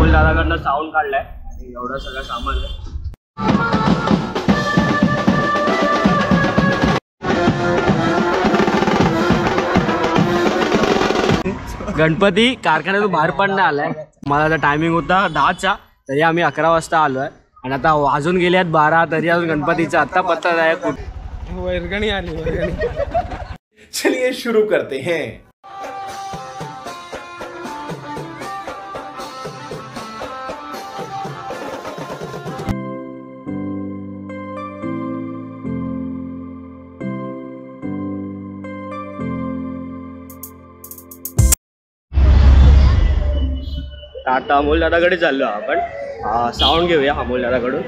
Amol दादाकडनं sound काढलाय, एवढं सगळं सामान आहे. गणपती कारखान्यातून बाहेर पण नाही आलाय. मला आता टायमिंग होता 10चा, तरी आम्ही 11 वाजता आलोय आणि आता वाजून गेले आहेत 12, तरी अजून गणपतीचा आता पत्ता नाही. वर्गणी आली वर्गणी. चलिए शुरू करते हैं. आता अमोल दादाकडे चाललो आपण. साऊंड घेऊया अमोल दादाकडून.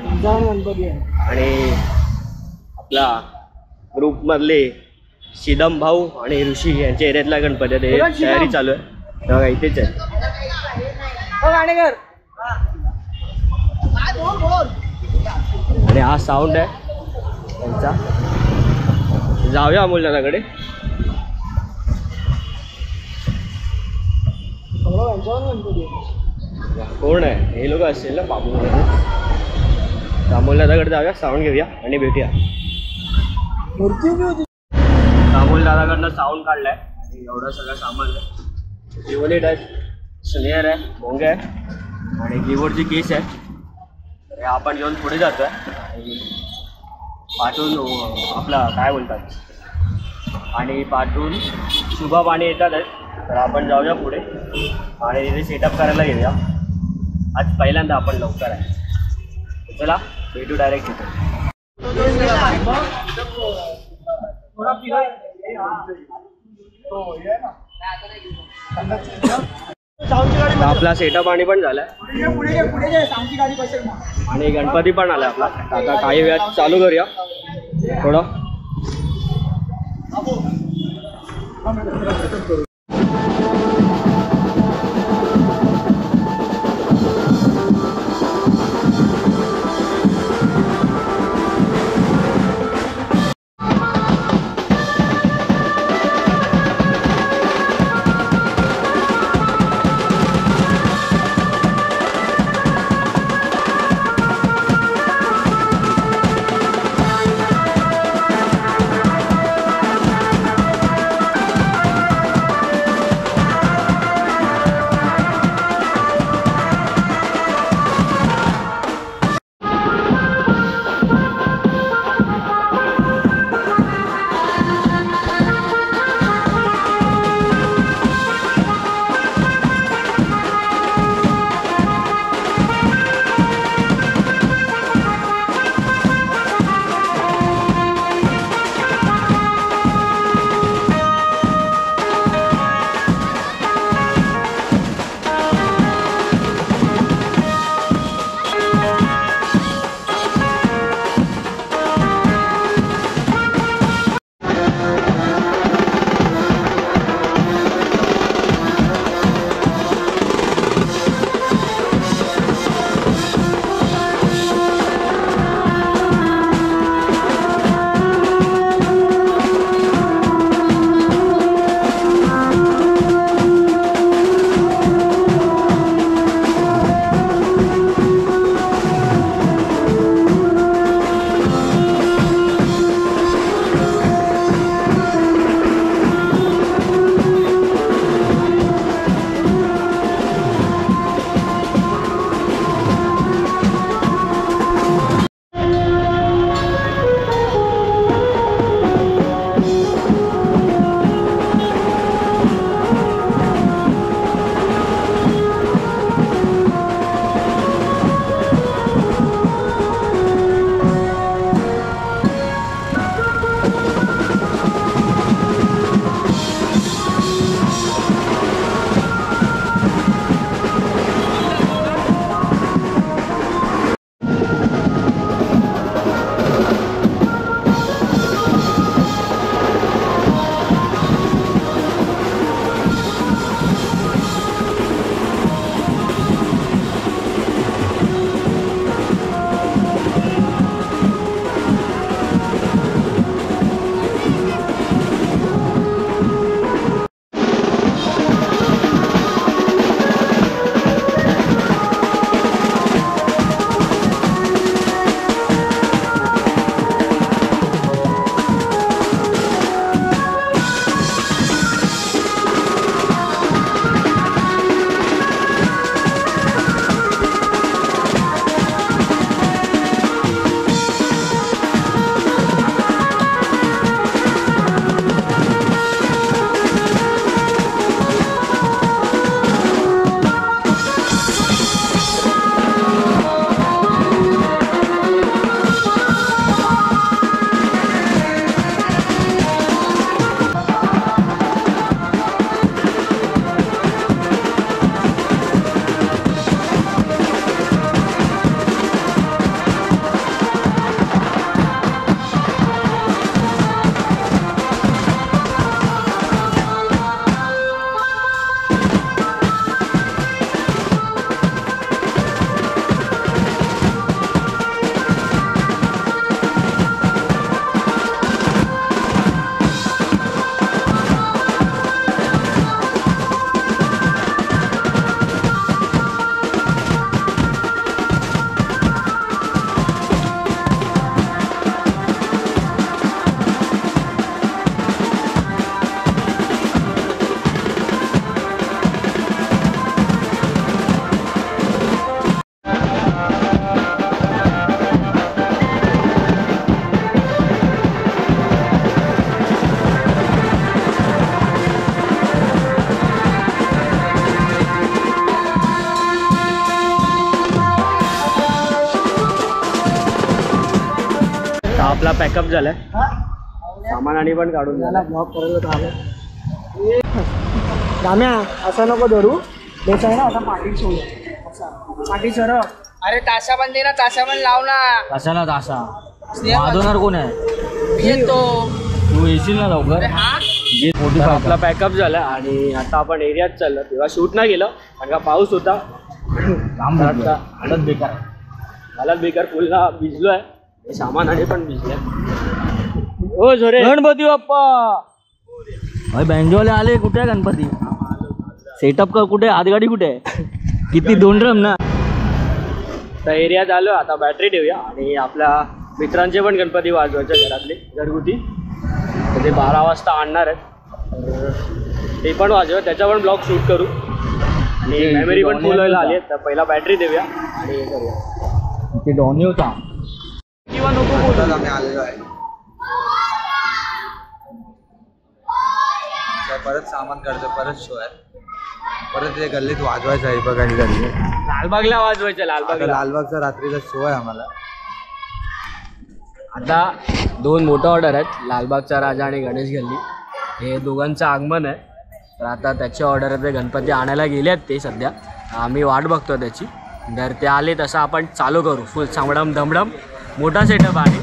आणि आपला ग्रुप मधले शिदम भाऊ आणि ऋषी यांच्या एरियातला गणपती तयारी चालू आहे. तेव्हा इथेच आहे. आणि हा साऊंड आहे त्यांचा. जाऊया अमोल दादाकडे. कोण आहे हे लोक असतील ना बाबू. अमोल दादाकडे जाऊया, साऊंड घेऊया आणि भेटूया. अमोल दादाकडनं साऊंड काढलाय, एवढं सगळं सामान आहे. युनिट आहे, स्नेअर आहे, भोंगे आहे आणि कीबोर्डची केस आहे. तर आपण घेऊन पुढे जातोय. आणि पाठून आपला काय बोलतात आणि पाठून शुभा पाणी येतात आहेत. तर आपण जाऊया पुढे आणि तिथे सेटअप करायला घेऊया. आज पहिल्यांदा आपण लवकर आहे. चला भेटू डायरेक्ट तिथे. आपला सेटअप आणि पण झालाय आणि गणपती पण आला आपला. आता काही वेळात चालू करूया थोडं. आपला पॅकअप झालाय, सामान आणि पण काढून झाला. ब्लॉक करायला राम्या असं नको धरू बेस आहे ना. आता पाठी सोड पाठी सर. अरे ताशा पण दे ना, ताशा पण लाव ना. कशाला ताशा वाजवणार कोण आहे? येतो तू येशील ना लवकर. आपला पॅकअप झाला आणि आता आपण एरियात चाललो. तेव्हा शूट नाही गेलं कारण का पाऊस होता. हालत बेकार, हालत बेकार. फुलला भिजलोय, सामान आणि पण भिजलंय. ओ झोरे गणपती बाप्पा. बँजोवाले आले. कुठे आहे गणपती? सेटअप का कुठे? हातगाडी कुठे आहे? किती 2 ड्रम ना. तर एरियात आलो. आता बॅटरी ठेवूया आणि आपल्या मित्रांचे पण गणपती वाजवायचे घरातले घरगुती. तर ते 12 वाजता आणणार आहेत. ते पण वाजव, त्याचा पण ब्लॉग शूट करू आणि मेमरी पण फुल व्हायला आली आहे. तर पहिला बॅटरी देऊया आणि हे करूया. ते डॉनी होता किंवा नको बोलतात. आम्ही आलेलो आहे. परत सामान काढतो, परत शो आहे, परत ते गल्लीत वाजवायचं आहे. बघा आणि गल्ली लालबागला वाजवायचं. लालबागचा रात्रीचा शो आहे आम्हाला. आता 2 मोठं ऑर्डर आहेत, लालबागचा राजा आणि गणेश गल्ली. हे दोघांचं आगमन आहे. तर आता त्याची ऑर्डर आहे. गणपती आणायला गेले आहेत ते सध्या. आम्ही वाट बघतो त्याची. जर ते आले तसं आपण चालू करू. फुल सामडम धमडम मोठा सेटअप आहे.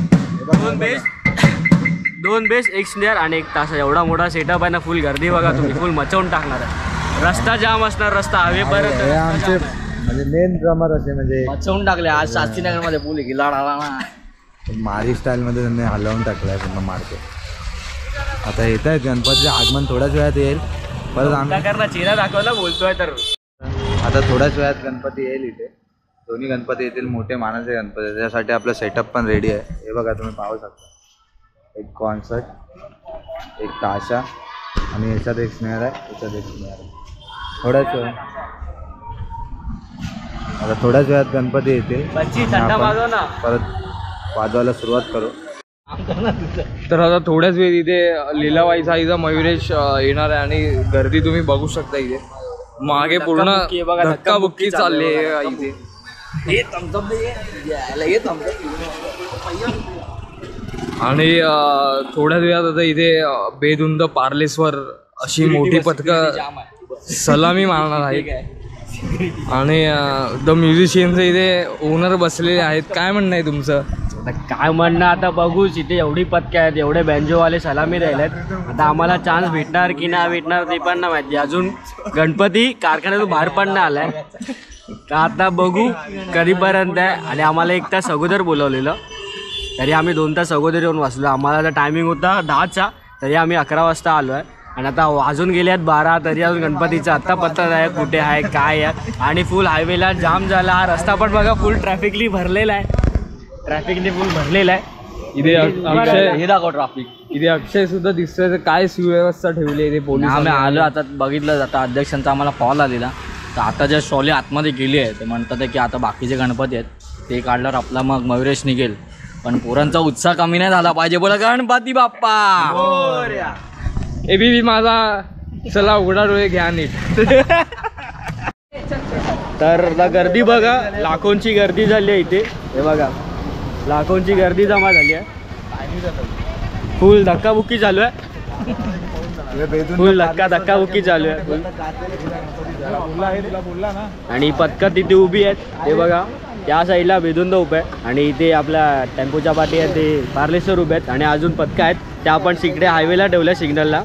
2 बेस 1 स्नेअर आणि 1 तास. एवढा मोठा सेटअप आहे ना. फुल गर्दी बघा तुम्ही, फुल मचवून टाकणार आहे. रस्ता जाम असणार, रस्ता हवे परत. आमचे म्हणजे मेन ड्रमर असे म्हणजे मचवून टाकले. आज शास्त्रीनगरमध्ये फुल गिलाड आला ना. मारी स्टाईलमध्ये त्यांनी हलवून टाकलं आहे पूर्ण मार्केट. आता येत आहेत गणपतीचे आगमन थोड्याच वेळात येईल. परत आम्ही चेहरा दाखवला बोलतोय. तर आता थोड्याच वेळात गणपती येईल इथे. दोन्ही गणपती येतील, मोठे मानाचे गणपती. त्यासाठी आपलं सेटअप पण रेडी आहे. हे बघा तुम्ही पाहू शकता. एक कॉन्सर्ट, एक ताशा आणि याच्यात एक स्नेअर आहे, याच्यात एक स्नेअर आहे. थोड्याच वेळ आता थोड्याच वेळात गणपती येतील. परत वाजवायला सुरुवात करू. तर आता थोड्याच वेळ इथे लीलाबाईचा इथं मयुरेश येणार आहे आणि गर्दी तुम्ही बघू शकता. इथे मागे पूर्ण धक्काबुक्की चालली आहे इथे. आणि थोड्याच वेळात आता इथे बेधुंद पार्लेश्वर अशी मोठी पथकं सलामी मारणार आहेत. आणि द म्युझिशियन्स इथे ओनर बसलेले आहेत. काय म्हणणं आहे तुमचं? काय म्हणणं आता बघूच. इथे एवढी पथके आहेत, एवढे बँजोवाले सलामी राहिलेत. आता आम्हाला चान्स भेटणार की नाही भेटणार ते पण नाही माहिती. अजून गणपती कारखान्यातून बाहेर पण नाही आलाय. तर आता बघू कधीपर्यंत आहे. आणि आम्हाला 1 तास अगोदर बोलवलेलं, तरी आम्ही 2 तास अगोदर येऊन वाचलो. आम्हाला टायमिंग होता 10चा, तरी आम्ही 11 वाजता आलो आहे. आणि आता वाजून गेले आहेत 12, तरी अजून गणपतीचा आत्ता पत्ता आहे कुठे आहे काय आहे. आणि फुल हायवेला जाम झाला. हा रस्ता पण बघा फुल ट्रॅफिकली भरलेला आहे. ट्रॅफिकने फुल भरलेला आहे. इथे अक्षय हे दाखव ट्रॅफिक. इथे अक्षय सुद्धा दिसतोय. तर काय सुव्यवस्था ठेवली आहे इथे पोलीस? आम्ही आलो. आता बघितलं जातं अध्यक्षांचा आम्हाला कॉल आलेला. तर आता ज्या शॉले आतमध्ये गेली आहे ते म्हणतात की आता बाकीचे गणपती आहेत ते काढल्यावर आपला मग मयुरेश निघेल. पण पोरांचा उत्साह कमी नाही झाला पाहिजे. बोला गणपती बाप्पा. एबीबी माझा चला उघडा डोळे घ्या नीट. तर गर्दी बघा, लाखोंची गर्दी झाली आहे इथे. हे बघा लाखोंची गर्दी जमा झाली आहे. फुल धक्काबुक्की चालू आहे. फुल धक्काबुक्की चालू आहे. आणि पथकं तिथे उभी आहेत. ते बघा त्या साईडला बेधुंद उभे आहे आणि इथे आपल्या टेम्पोच्या पाठी आहे ते पार्लेश्वर उभे आहेत. आणि अजून पथकं आहेत त्या आपण तिकडे हायवेला ठेवल्या सिग्नलला.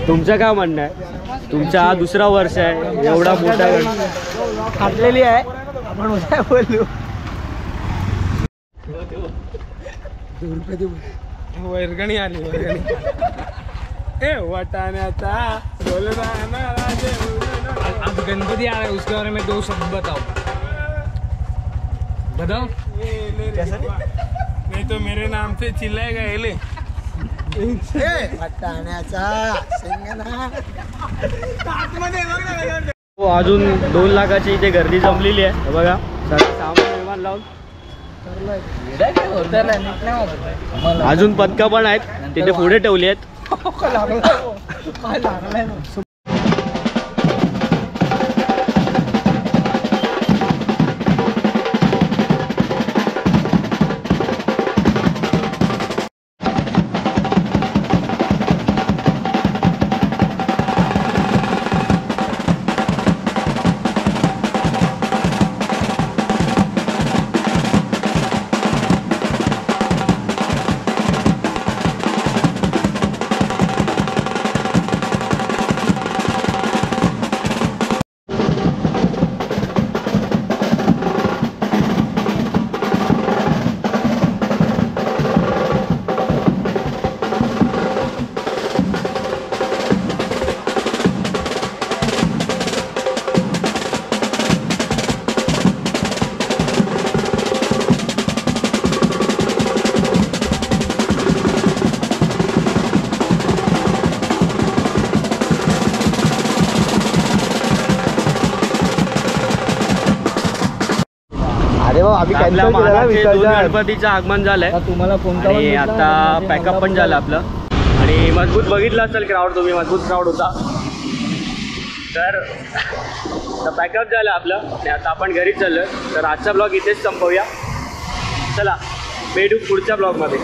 तुमचं काय म्हणणं आहे? तुमचा हा 2रा वर्ष आहे. एवढा मोठा फाटलेली आहे. आपण काय बोलू. वर्गणी आली वर्गणी. ए वाटाण्याचा आज गणपती आ रहा है, उसके बारे में 2 शब्द बताओ. बताओ. नहीं तो मेरे नाम से चिल्लाएगा एले. अजून 2 लाखाची इथे गर्दी जमलेली आहे. बघा सगळं सामान विमान लावून अजून पथकं पण आहेत तिथे पुढे ठेवली आहेत. आम्ही आपल्या कॅन्सल केलं महाराजचे 2 विसर्जन. गणपतीचं आगमन झालंय आता तुम्हाला कोणता आणि आता पॅकअप पण झालं आपलं आणि मजबूत बघितलं असेल क्राऊड तुम्ही, मजबूत क्राऊड होता. तर पॅकअप झालं आपलं आणि आता आपण घरी चाललो. तर आजचा ब्लॉग इथेच संपवूया. चला भेटू पुढच्या ब्लॉगमध्ये.